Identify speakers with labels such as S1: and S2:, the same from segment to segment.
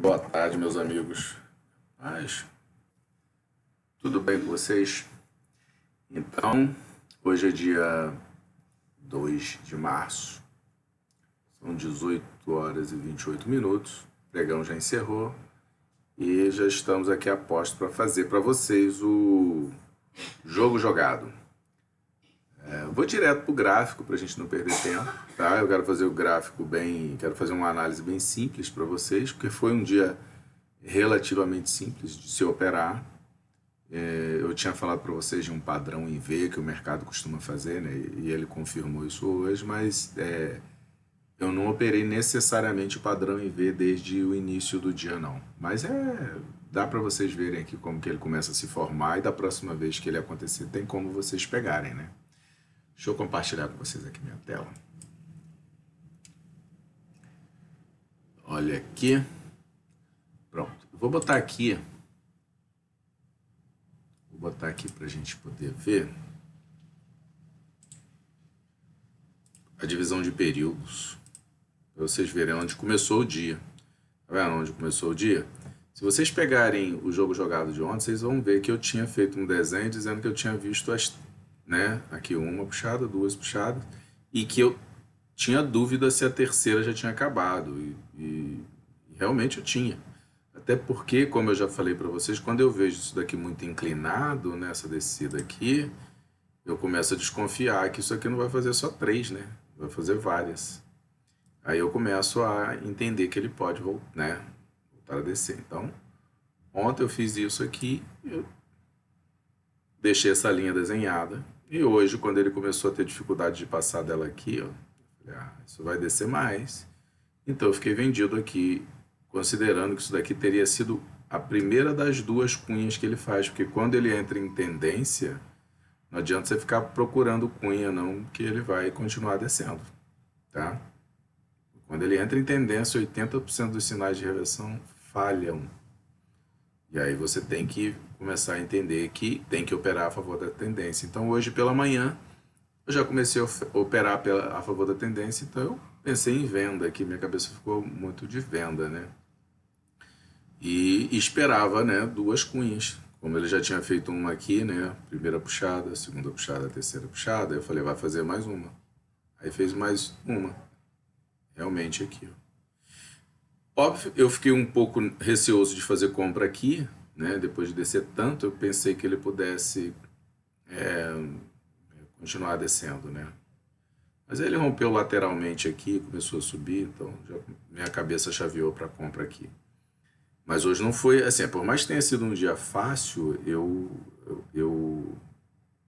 S1: Boa tarde, meus amigos. Mas tudo bem com vocês? Então, hoje é dia 2 de março, são 18 horas e 28 minutos. O pregão já encerrou e já estamos aqui a posto para fazer para vocês o jogo jogado. Vou direto pro gráfico para a gente não perder tempo, tá? Eu quero fazer o gráfico quero fazer uma análise bem simples para vocês, porque foi um dia relativamente simples de se operar. Eu tinha falado para vocês de um padrão em V que o mercado costuma fazer, né? E ele confirmou isso hoje, mas eu não operei necessariamente o padrão em V desde o início do dia, não. Mas dá para vocês verem aqui como que ele começa a se formar, e da próxima vez que ele acontecer tem como vocês pegarem, né? Deixa eu compartilhar com vocês aqui minha tela. Olha aqui. Pronto. Vou botar aqui para a gente poder ver a divisão de períodos, para vocês verem onde começou o dia. Tá vendo onde começou o dia? Se vocês pegarem o jogo jogado de ontem, vocês vão ver que eu tinha feito um desenho dizendo que eu tinha visto aqui uma puxada, duas puxadas, e que eu tinha dúvida se a terceira já tinha acabado, e realmente eu tinha. Até porque, como eu já falei para vocês, quando eu vejo isso daqui muito inclinado, nessa descida aqui, eu começo a desconfiar que isso aqui não vai fazer só 3, né? Vai fazer várias. Aí eu começo a entender que ele pode voltar a descer. Então, ontem eu fiz isso aqui, eu deixei essa linha desenhada, e hoje, quando ele começou a ter dificuldade de passar dela aqui, ó, isso vai descer mais. Então eu fiquei vendido aqui, considerando que isso daqui teria sido a primeira das duas cunhas que ele faz, porque quando ele entra em tendência, não adianta você ficar procurando cunha não, que ele vai continuar descendo, tá? Quando ele entra em tendência, 80% dos sinais de reversão falham. E aí você tem que começar a entender que tem que operar a favor da tendência. Então hoje pela manhã eu já comecei a operar a favor da tendência, então eu pensei em venda, que minha cabeça ficou muito de venda, né? E esperava, né, duas cunhas. Como ele já tinha feito uma aqui, né, primeira puxada, segunda puxada, terceira puxada, eu falei, vai fazer mais uma. Aí fez mais uma, realmente aqui, ó. Óbvio, eu fiquei um pouco receoso de fazer compra aqui, né, depois de descer tanto, eu pensei que ele pudesse continuar descendo, né. Mas aí ele rompeu lateralmente aqui, começou a subir, então minha cabeça chaveou para compra aqui. Mas hoje não foi, assim, por mais que tenha sido um dia fácil, eu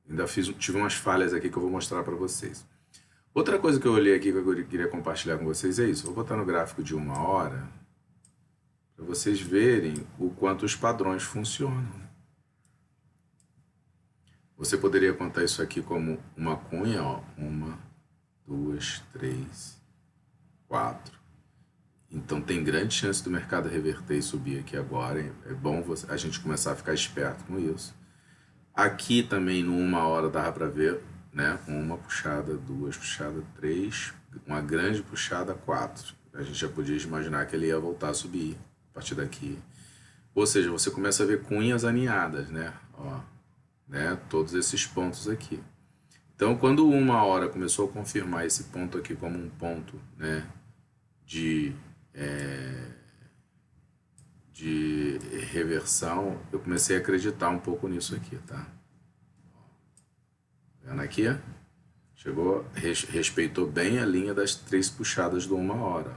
S1: ainda tive umas falhas aqui que eu vou mostrar para vocês. Outra coisa que eu olhei aqui que eu queria compartilhar com vocês é isso. Vou botar no gráfico de 1 hora, para vocês verem o quanto os padrões funcionam. Você poderia contar isso aqui como uma cunha, ó, 1, 2, 3, 4. Então tem grande chance do mercado reverter e subir aqui agora. É bom a gente começar a ficar esperto com isso. Aqui também no 1 hora dava para ver, né? Uma puxada, duas puxadas, 3, uma grande puxada, 4. A gente já podia imaginar que ele ia voltar a subir a partir daqui. Ou seja, você começa a ver cunhas alinhadas, né? Ó, né? Todos esses pontos aqui. Então, quando 1 hora começou a confirmar esse ponto aqui como um ponto, né, de reversão, eu comecei a acreditar um pouco nisso aqui, tá? Vendo aqui? Chegou, respeitou bem a linha das 3 puxadas do 1 hora.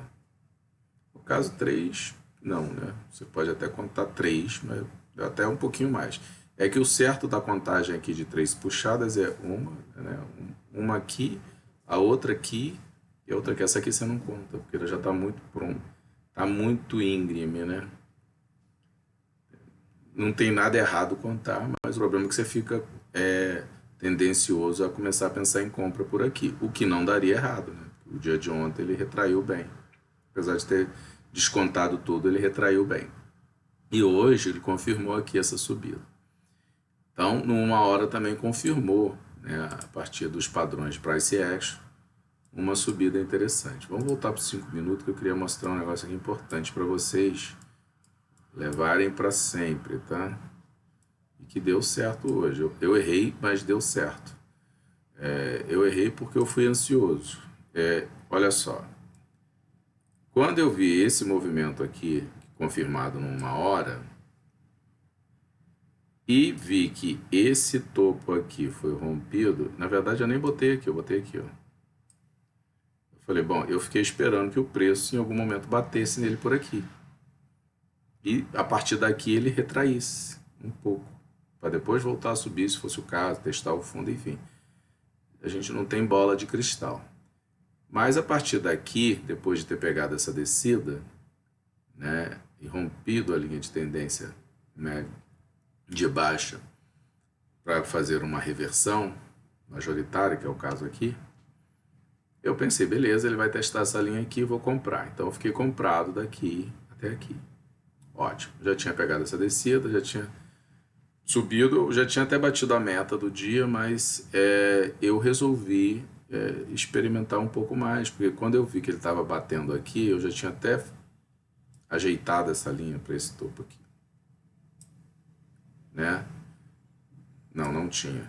S1: No caso 3, não, né? Você pode até contar 3, mas até um pouquinho mais. É que o certo da contagem aqui de 3 puxadas é uma aqui, a outra aqui e a outra aqui. Essa aqui você não conta, porque ela já está muito pronta. Está muito íngreme, né? Não tem nada errado contar, mas o problema é que você fica tendencioso a começar a pensar em compra por aqui, o que não daria errado, né? O dia de ontem ele retraiu bem. Apesar de ter descontado tudo, ele retraiu bem. E hoje ele confirmou aqui essa subida. Então, no 1 hora também confirmou, né, a partir dos padrões de price action, uma subida interessante. Vamos voltar para os 5 minutos, que eu queria mostrar um negócio aqui importante para vocês, levarem para sempre, tá? E que deu certo hoje. Eu errei, mas deu certo. Eu errei porque eu fui ansioso. Olha só, quando eu vi esse movimento aqui, confirmado numa hora, e vi que esse topo aqui foi rompido, na verdade eu nem botei aqui, eu botei aqui, ó. Eu falei, bom, eu fiquei esperando que o preço em algum momento batesse nele por aqui. E a partir daqui ele retraísse um pouco, para depois voltar a subir, se fosse o caso, testar o fundo, enfim. A gente não tem bola de cristal. Mas a partir daqui, depois de ter pegado essa descida, né, e rompido a linha de tendência média de baixa para fazer uma reversão majoritária, que é o caso aqui, eu pensei, beleza, ele vai testar essa linha aqui, vou comprar. Então eu fiquei comprado daqui até aqui. Ótimo, já tinha pegado essa descida, já tinha subido, já tinha até batido a meta do dia, mas eu resolvi experimentar um pouco mais, porque quando eu vi que ele estava batendo aqui, eu já tinha até ajeitado essa linha para esse topo aqui, né? Não tinha,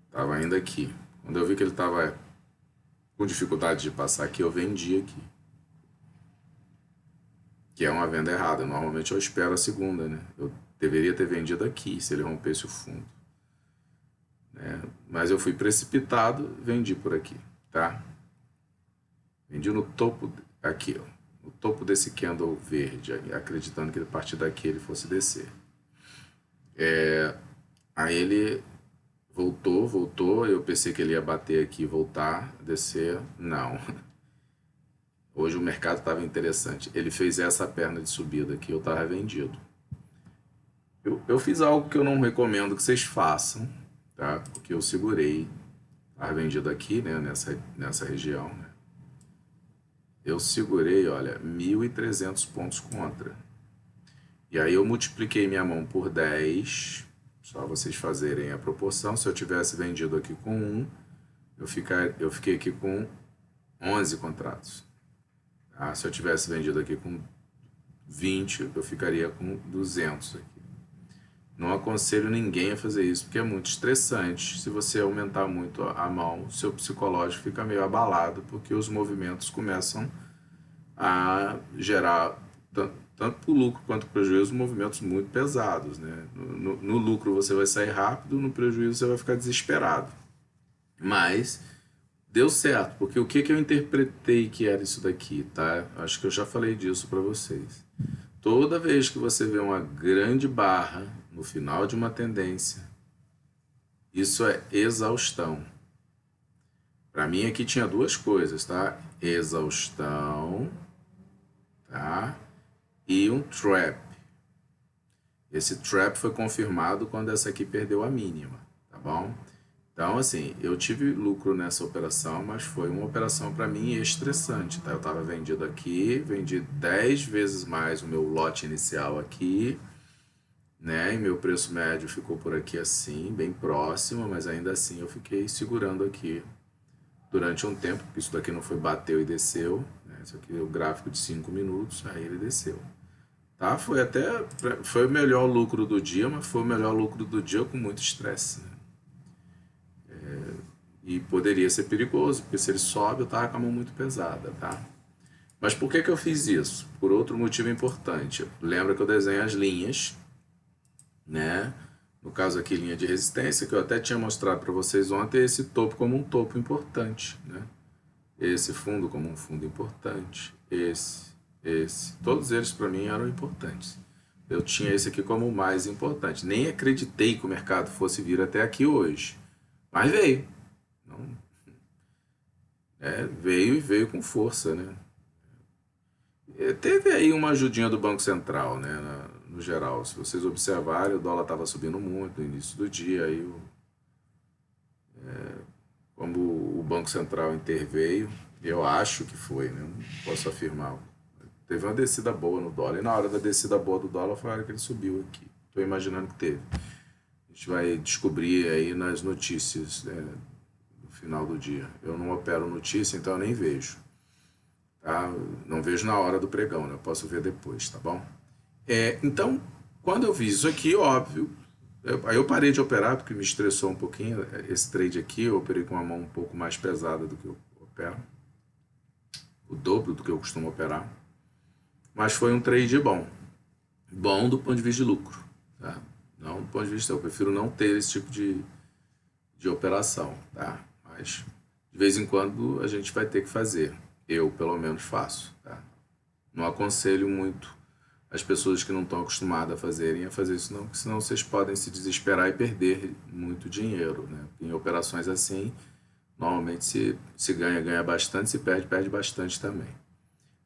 S1: estava ainda aqui. Quando eu vi que ele estava com dificuldade de passar aqui, eu vendi aqui, que é uma venda errada. Normalmente eu espero a segunda, né? Eu deveria ter vendido aqui se ele rompesse o fundo, né? Mas eu fui precipitado, vendi por aqui, tá? Vendi no topo aqui, ó, no topo desse candle verde, acreditando que a partir daqui ele fosse descer. Aí ele voltou, eu pensei que ele ia bater aqui e voltar, descer, não. Hoje o mercado estava interessante, ele fez essa perna de subida aqui, eu estava vendido. Eu fiz algo que eu não recomendo que vocês façam, tá? Porque eu segurei, estava vendido aqui, né, nessa região, né? Eu segurei, olha, 1.300 pontos contra. E aí eu multipliquei minha mão por 10, só vocês fazerem a proporção. Se eu tivesse vendido aqui com 1, eu fiquei aqui com 11 contratos. Tá? Se eu tivesse vendido aqui com 20, eu ficaria com 200 aqui. Não aconselho ninguém a fazer isso, porque é muito estressante. Se você aumentar muito a mão, seu psicológico fica meio abalado, porque os movimentos começam a gerar, tanto para o lucro quanto para o prejuízo, movimentos muito pesados, né? No lucro você vai sair rápido, no prejuízo você vai ficar desesperado. Mas deu certo, porque o que eu interpretei que era isso daqui, tá? Acho que eu já falei disso para vocês. Toda vez que você vê uma grande barra no final de uma tendência, isso é exaustão. Para mim aqui tinha duas coisas, tá? Exaustão, tá? E um trap. Esse trap foi confirmado quando essa aqui perdeu a mínima, tá bom? Então, assim, eu tive lucro nessa operação, mas foi uma operação para mim estressante, tá? Eu estava vendido aqui, vendi 10 vezes mais o meu lote inicial aqui, né? E meu preço médio ficou por aqui assim, bem próximo, mas ainda assim eu fiquei segurando aqui durante um tempo, porque isso daqui não foi bateu e desceu, né? Isso aqui é o gráfico de 5 minutos, aí ele desceu. Tá? Foi o melhor lucro do dia, mas foi o melhor lucro do dia com muito estresse, né? E poderia ser perigoso, porque se ele sobe, eu tava com a mão muito pesada, tá? Mas por que eu fiz isso? Por outro motivo importante. Lembra que eu desenho as linhas, né? No caso aqui, linha de resistência, que eu até tinha mostrado para vocês ontem, esse topo como um topo importante, né? Esse fundo como um fundo importante, esse. Todos eles para mim eram importantes. Eu tinha esse aqui como o mais importante. Nem acreditei que o mercado fosse vir até aqui hoje, mas veio. Não, veio e veio com força, né? Teve aí uma ajudinha do Banco Central, né? No geral, se vocês observarem, o dólar estava subindo muito no início do dia, aí como o Banco Central interveio, eu acho que foi, né? Não posso afirmar. Teve uma descida boa no dólar, e na hora da descida boa do dólar foi a hora que ele subiu aqui. Estou imaginando que teve. A gente vai descobrir aí nas notícias, né, no final do dia. Eu não opero notícia, então eu nem vejo. Tá? Não vejo na hora do pregão, né? Eu posso ver depois, tá bom? Então, quando eu vi isso aqui, óbvio, aí eu parei de operar porque me estressou um pouquinho. Esse trade aqui eu operei com uma mão um pouco mais pesada do que eu opero, o dobro do que eu costumo operar. Mas foi um trade bom. Bom do ponto de vista de lucro. Tá? Não do ponto de vista, eu prefiro não ter esse tipo de operação. Tá? Mas de vez em quando a gente vai ter que fazer. Eu, pelo menos, faço. Tá? Não aconselho muito as pessoas que não estão acostumadas a fazer isso não, porque senão vocês podem se desesperar e perder muito dinheiro, né? Em operações assim, normalmente se ganha, ganha bastante, se perde, perde bastante também.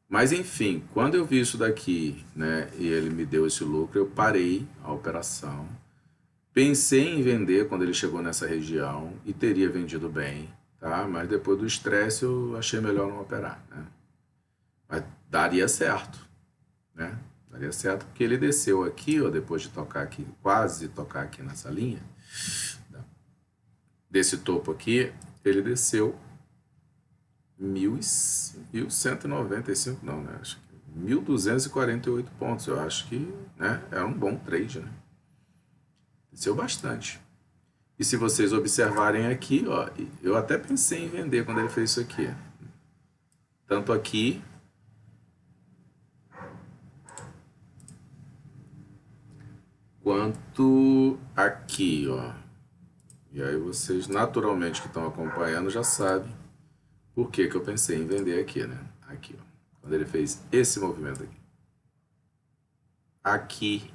S1: Mas enfim, quando eu vi isso daqui, né, e ele me deu esse lucro, eu parei a operação. Pensei em vender quando ele chegou nessa região e teria vendido bem, tá? Mas depois do estresse eu achei melhor não operar, né? Mas daria certo, né? Daria certo porque ele desceu aqui, ó, depois de tocar aqui, quase tocar aqui nessa linha, desse topo aqui, ele desceu 1.195, não, né? Acho que 1.248 pontos. Eu acho que, né, é um bom trade, né? Desceu bastante. E se vocês observarem aqui, ó, eu até pensei em vender quando ele fez isso aqui. Tanto aqui quanto aqui, ó. E aí vocês, naturalmente, que estão acompanhando, já sabem por que que eu pensei em vender aqui, né? Aqui, ó. Quando ele fez esse movimento aqui. Aqui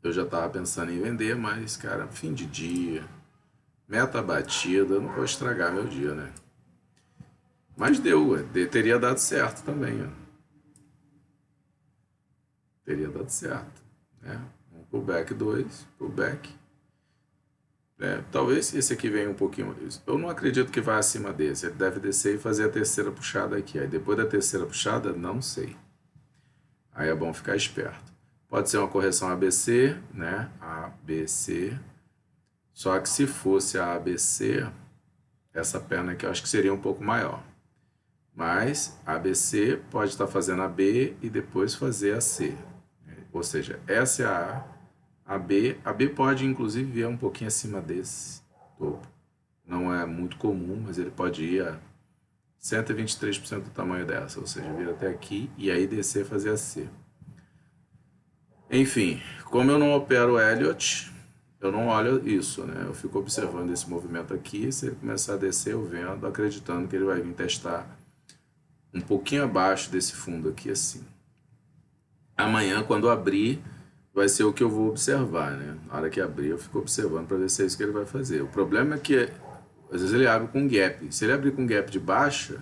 S1: eu já estava pensando em vender, mas, cara, fim de dia, meta batida, eu não vou estragar meu dia, né? Mas deu, ué. Teria dado certo também, ó. Teria dado certo, né? Um pullback 2, pullback. Talvez esse aqui venha um pouquinho. Eu não acredito que vá acima desse. Ele deve descer e fazer a terceira puxada aqui. Aí depois da terceira puxada, não sei. Aí é bom ficar esperto. Pode ser uma correção ABC, né? ABC. Só que se fosse a ABC, essa perna aqui eu acho que seria um pouco maior. Mas a ABC pode estar fazendo a B e depois fazer a C. Ou seja, essa é a B pode inclusive vir um pouquinho acima desse topo. Não é muito comum, mas ele pode ir a 123% do tamanho dessa, ou seja, vir até aqui e aí descer e fazer a C. Enfim, como eu não opero Elliott, eu não olho isso, né? Eu fico observando esse movimento aqui, se ele começar a descer, eu vendo, acreditando que ele vai vir testar um pouquinho abaixo desse fundo aqui, assim. Amanhã, quando abrir, vai ser o que eu vou observar, né? Na hora que abrir, eu fico observando para ver se é isso que ele vai fazer. O problema é que, às vezes, ele abre com gap. Se ele abrir com gap de baixa,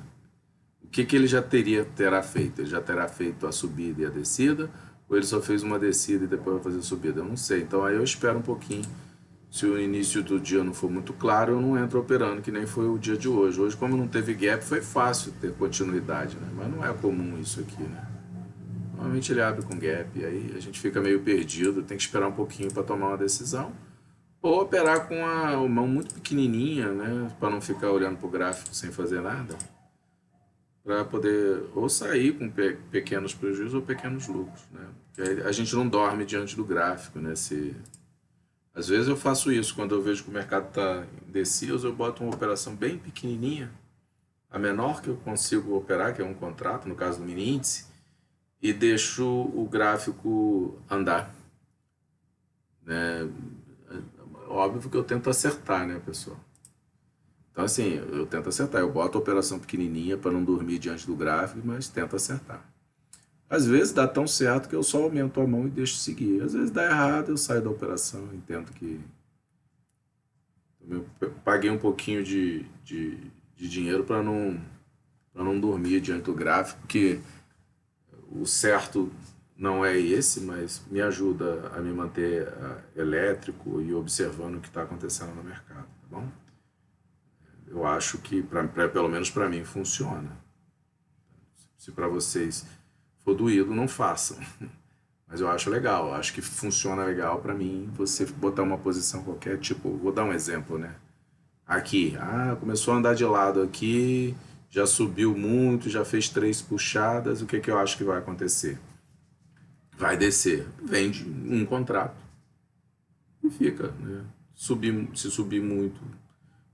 S1: o que que ele já terá feito? Ele já terá feito a subida e a descida, ou ele só fez uma descida e depois vai fazer a subida? Eu não sei. Então, aí eu espero um pouquinho. Se o início do dia não for muito claro, eu não entro operando, que nem foi o dia de hoje. Hoje, como não teve gap, foi fácil ter continuidade, né? Mas não é comum isso aqui, né? Normalmente ele abre com gap, e aí a gente fica meio perdido, tem que esperar um pouquinho para tomar uma decisão. Ou operar com a mão muito pequenininha, né? Para não ficar olhando para o gráfico sem fazer nada. Para poder ou sair com pequenos prejuízos ou pequenos lucros, né? Porque aí a gente não dorme diante do gráfico, né? Às vezes eu faço isso, quando eu vejo que o mercado está em descidas, eu boto uma operação bem pequenininha, a menor que eu consigo operar, que é um contrato, no caso do mini índice, e deixo o gráfico andar, né? Óbvio que eu tento acertar, né, pessoal? Então, assim, eu tento acertar. Eu boto a operação pequenininha para não dormir diante do gráfico, mas tento acertar. Às vezes dá tão certo que eu só aumento a mão e deixo seguir. Às vezes dá errado, eu saio da operação, entendo que eu paguei um pouquinho de dinheiro para não dormir diante do gráfico, que o certo não é esse, mas me ajuda a me manter elétrico e observando o que está acontecendo no mercado, tá bom? Eu acho que, pelo menos para mim, funciona. Se para vocês for doído, não façam. Mas eu acho legal, eu acho que funciona legal para mim você botar uma posição qualquer, tipo, vou dar um exemplo, né? Aqui, começou a andar de lado aqui, já subiu muito, já fez 3 puxadas, o que que eu acho que vai acontecer? vai descer, vende um contrato e fica, né? Se subir muito,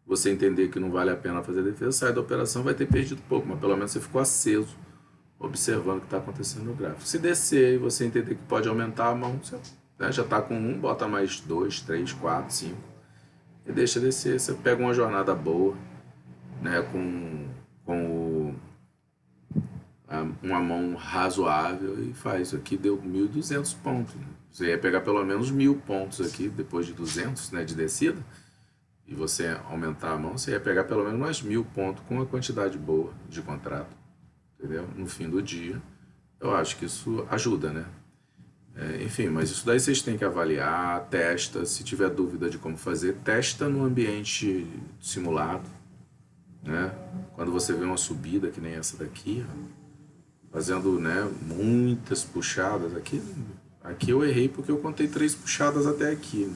S1: você entender que não vale a pena fazer defesa, sai da operação, vai ter perdido pouco, mas pelo menos você ficou aceso, observando o que está acontecendo no gráfico. Se descer e você entender que pode aumentar a mão, você, né, já está com um, bota mais 2, 3, 4, 5 e deixa descer. Você pega uma jornada boa, né, com uma mão razoável e faz. Isso aqui deu 1.200 pontos. Né? Você ia pegar pelo menos 1.000 pontos aqui, depois de 200, né, de descida, e você aumentar a mão, você ia pegar pelo menos mais 1.000 pontos com uma quantidade boa de contrato, entendeu? No fim do dia. Eu acho que isso ajuda, né? Enfim, mas isso daí vocês têm que avaliar, testa. Se tiver dúvida de como fazer, testa no ambiente simulado, né? Quando você vê uma subida que nem essa daqui, fazendo, né, muitas puxadas aqui eu errei porque eu contei 3 puxadas até aqui, né?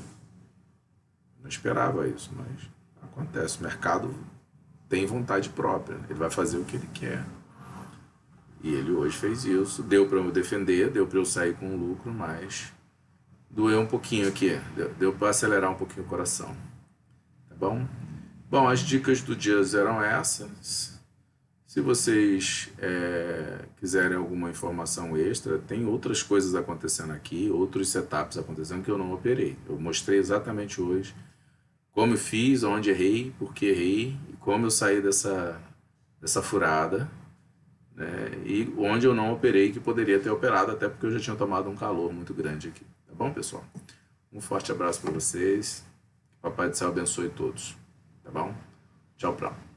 S1: Não esperava isso, mas acontece. O mercado tem vontade própria, ele vai fazer o que ele quer. E ele hoje fez isso, deu para eu defender, deu para eu sair com lucro, mas doeu um pouquinho aqui, deu para acelerar um pouquinho o coração, tá bom? Bom, as dicas do dia eram essas. Se vocês quiserem alguma informação extra, tem outras coisas acontecendo aqui, outros setups acontecendo que eu não operei. Eu mostrei exatamente hoje como eu fiz, onde errei, por que errei, e como eu saí dessa furada, né, e onde eu não operei, que poderia ter operado, até porque eu já tinha tomado um calor muito grande aqui. Tá bom, pessoal? Um forte abraço para vocês. Papai do Céu abençoe todos. Tá bom? Tchau, tchau.